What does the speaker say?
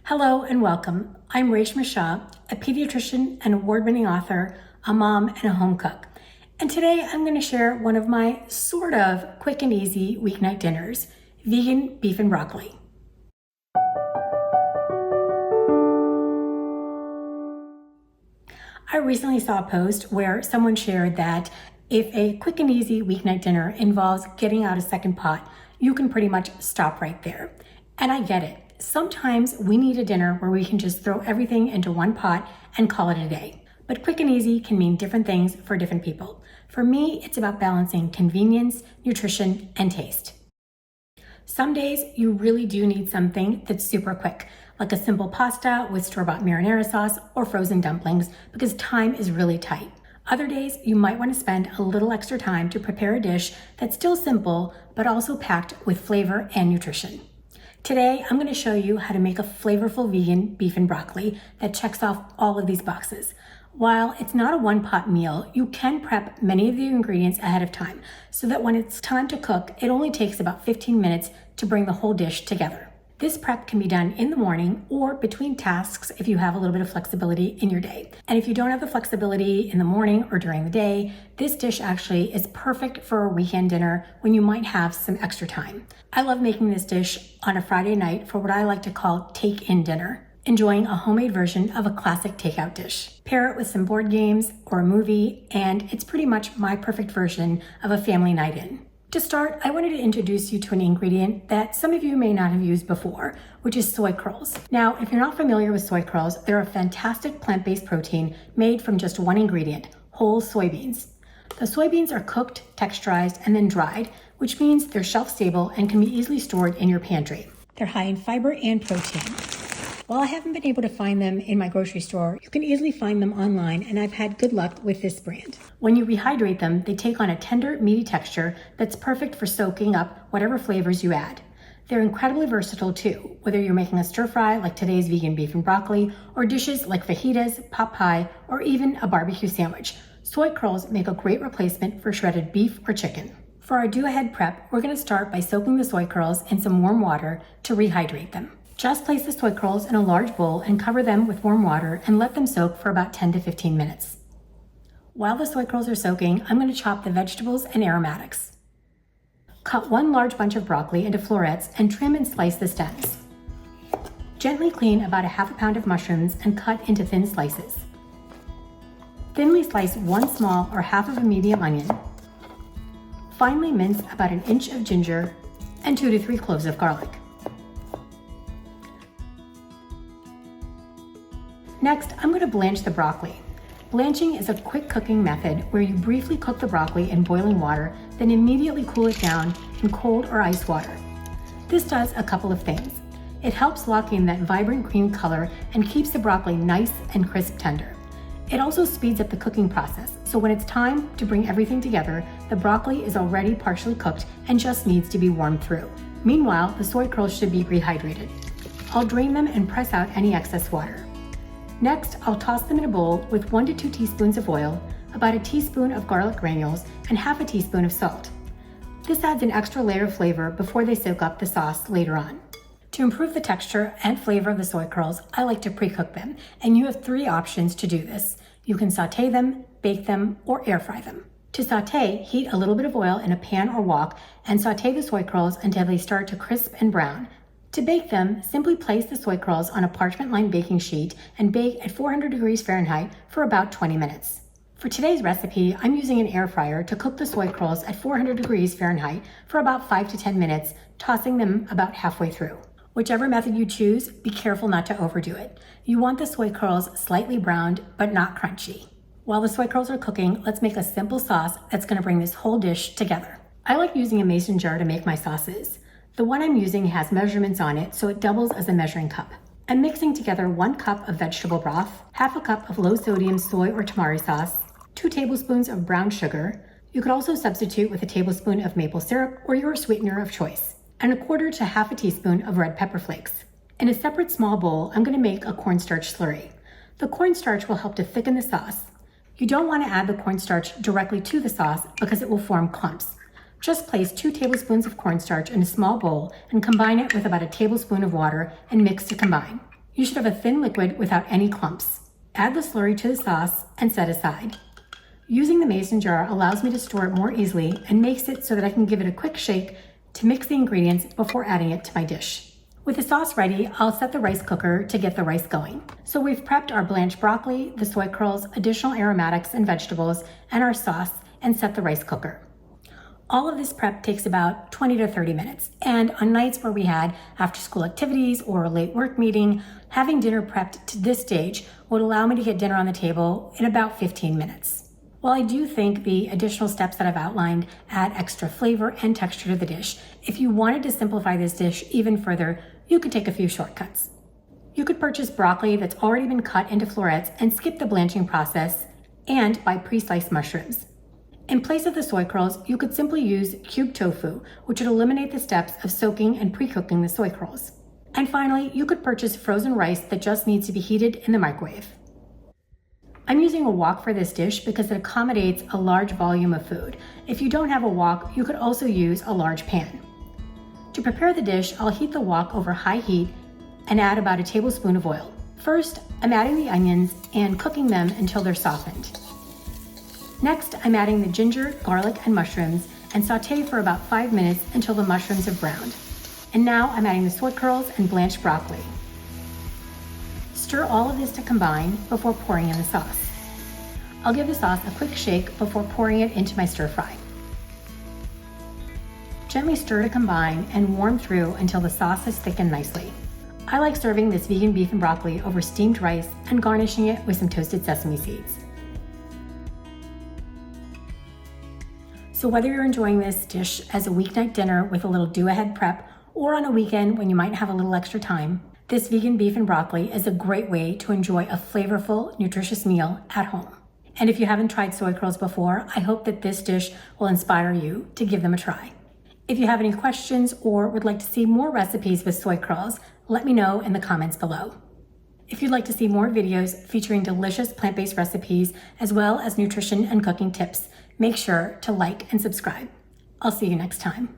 Hello and welcome. I'm Reshma Shah, a pediatrician and award-winning author, a mom, and a home cook. And today I'm going to share one of my sort of quick and easy weeknight dinners, vegan beef and broccoli. I recently saw a post where someone shared that if a quick and easy weeknight dinner involves getting out a second pot, you can pretty much stop right there. And I get it. Sometimes we need a dinner where we can just throw everything into one pot and call it a day. But quick and easy can mean different things for different people. For me, it's about balancing convenience, nutrition, and taste. Some days you really do need something that's super quick, like a simple pasta with store-bought marinara sauce or frozen dumplings, because time is really tight. Other days, you might want to spend a little extra time to prepare a dish that's still simple, but also packed with flavor and nutrition. Today, I'm going to show you how to make a flavorful vegan beef and broccoli that checks off all of these boxes. While it's not a one-pot meal, you can prep many of the ingredients ahead of time so that when it's time to cook, it only takes about 15 minutes to bring the whole dish together. This prep can be done in the morning or between tasks if you have a little bit of flexibility in your day. And if you don't have the flexibility in the morning or during the day, this dish actually is perfect for a weekend dinner when you might have some extra time. I love making this dish on a Friday night for what I like to call take-in dinner, enjoying a homemade version of a classic takeout dish. Pair it with some board games or a movie, and it's pretty much my perfect version of a family night in. To start, I wanted to introduce you to an ingredient that some of you may not have used before, which is soy curls. Now, if you're not familiar with soy curls, they're a fantastic plant-based protein made from just one ingredient, whole soybeans. The soybeans are cooked, texturized, and then dried, which means they're shelf-stable and can be easily stored in your pantry. They're high in fiber and protein. While I haven't been able to find them in my grocery store, you can easily find them online, and I've had good luck with this brand. When you rehydrate them, they take on a tender, meaty texture that's perfect for soaking up whatever flavors you add. They're incredibly versatile too, whether you're making a stir fry like today's vegan beef and broccoli, or dishes like fajitas, pot pie, or even a barbecue sandwich. Soy curls make a great replacement for shredded beef or chicken. For our do-ahead prep, we're going to start by soaking the soy curls in some warm water to rehydrate them. Just place the soy curls in a large bowl and cover them with warm water and let them soak for about 10 to 15 minutes. While the soy curls are soaking, I'm going to chop the vegetables and aromatics. Cut one large bunch of broccoli into florets and trim and slice the stems. Gently clean about a half a pound of mushrooms and cut into thin slices. Thinly slice one small or half of a medium onion. Finely mince about an inch of ginger and 2 to 3 cloves of garlic. Next, I'm going to blanch the broccoli. Blanching is a quick cooking method where you briefly cook the broccoli in boiling water, then immediately cool it down in cold or ice water. This does a couple of things. It helps lock in that vibrant green color and keeps the broccoli nice and crisp tender. It also speeds up the cooking process, so when it's time to bring everything together, the broccoli is already partially cooked and just needs to be warmed through. Meanwhile, the soy curls should be rehydrated. I'll drain them and press out any excess water. Next, I'll toss them in a bowl with 1 to 2 teaspoons of oil, about a teaspoon of garlic granules, and half a teaspoon of salt. This adds an extra layer of flavor before they soak up the sauce later on. To improve the texture and flavor of the soy curls, I like to pre-cook them, and you have 3 options to do this. You can saute them, bake them, or air fry them. To saute, heat a little bit of oil in a pan or wok and saute the soy curls until they start to crisp and brown. To bake them, simply place the soy curls on a parchment-lined baking sheet and bake at 400 degrees Fahrenheit for about 20 minutes. For today's recipe, I'm using an air fryer to cook the soy curls at 400 degrees Fahrenheit for about 5 to 10 minutes, tossing them about halfway through. Whichever method you choose, be careful not to overdo it. You want the soy curls slightly browned, but not crunchy. While the soy curls are cooking, let's make a simple sauce that's going to bring this whole dish together. I like using a mason jar to make my sauces. The one I'm using has measurements on it, so it doubles as a measuring cup. I'm mixing together 1 cup of vegetable broth, half a cup of low-sodium soy or tamari sauce, 2 tablespoons of brown sugar. You could also substitute with a tablespoon of maple syrup or your sweetener of choice, and 1/4 to half a teaspoon of red pepper flakes. In a separate small bowl, I'm going to make a cornstarch slurry. The cornstarch will help to thicken the sauce. You don't want to add the cornstarch directly to the sauce because it will form clumps. Just place 2 tablespoons of cornstarch in a small bowl and combine it with about a tablespoon of water and mix to combine. You should have a thin liquid without any clumps. Add the slurry to the sauce and set aside. Using the mason jar allows me to store it more easily and makes it so that I can give it a quick shake to mix the ingredients before adding it to my dish. With the sauce ready, I'll set the rice cooker to get the rice going. So we've prepped our blanched broccoli, the soy curls, additional aromatics and vegetables, and our sauce, and set the rice cooker. All of this prep takes about 20 to 30 minutes, and on nights where we had after-school activities or a late work meeting, having dinner prepped to this stage would allow me to get dinner on the table in about 15 minutes. While I do think the additional steps that I've outlined add extra flavor and texture to the dish, if you wanted to simplify this dish even further, you could take a few shortcuts. You could purchase broccoli that's already been cut into florets and skip the blanching process, and buy pre-sliced mushrooms. In place of the soy curls, you could simply use cubed tofu, which would eliminate the steps of soaking and pre-cooking the soy curls. And finally, you could purchase frozen rice that just needs to be heated in the microwave. I'm using a wok for this dish because it accommodates a large volume of food. If you don't have a wok, you could also use a large pan. To prepare the dish, I'll heat the wok over high heat and add about a tablespoon of oil. First, I'm adding the onions and cooking them until they're softened. Next, I'm adding the ginger, garlic, and mushrooms and saute for about 5 minutes until the mushrooms have browned. And now I'm adding the soy curls and blanched broccoli. Stir all of this to combine before pouring in the sauce. I'll give the sauce a quick shake before pouring it into my stir fry. Gently stir to combine and warm through until the sauce has thickened nicely. I like serving this vegan beef and broccoli over steamed rice and garnishing it with some toasted sesame seeds. So whether you're enjoying this dish as a weeknight dinner with a little do-ahead prep or on a weekend when you might have a little extra time, this vegan beef and broccoli is a great way to enjoy a flavorful, nutritious meal at home. And if you haven't tried soy curls before, I hope that this dish will inspire you to give them a try. If you have any questions or would like to see more recipes with soy curls, let me know in the comments below. If you'd like to see more videos featuring delicious plant-based recipes as well as nutrition and cooking tips, make sure to like and subscribe. I'll see you next time.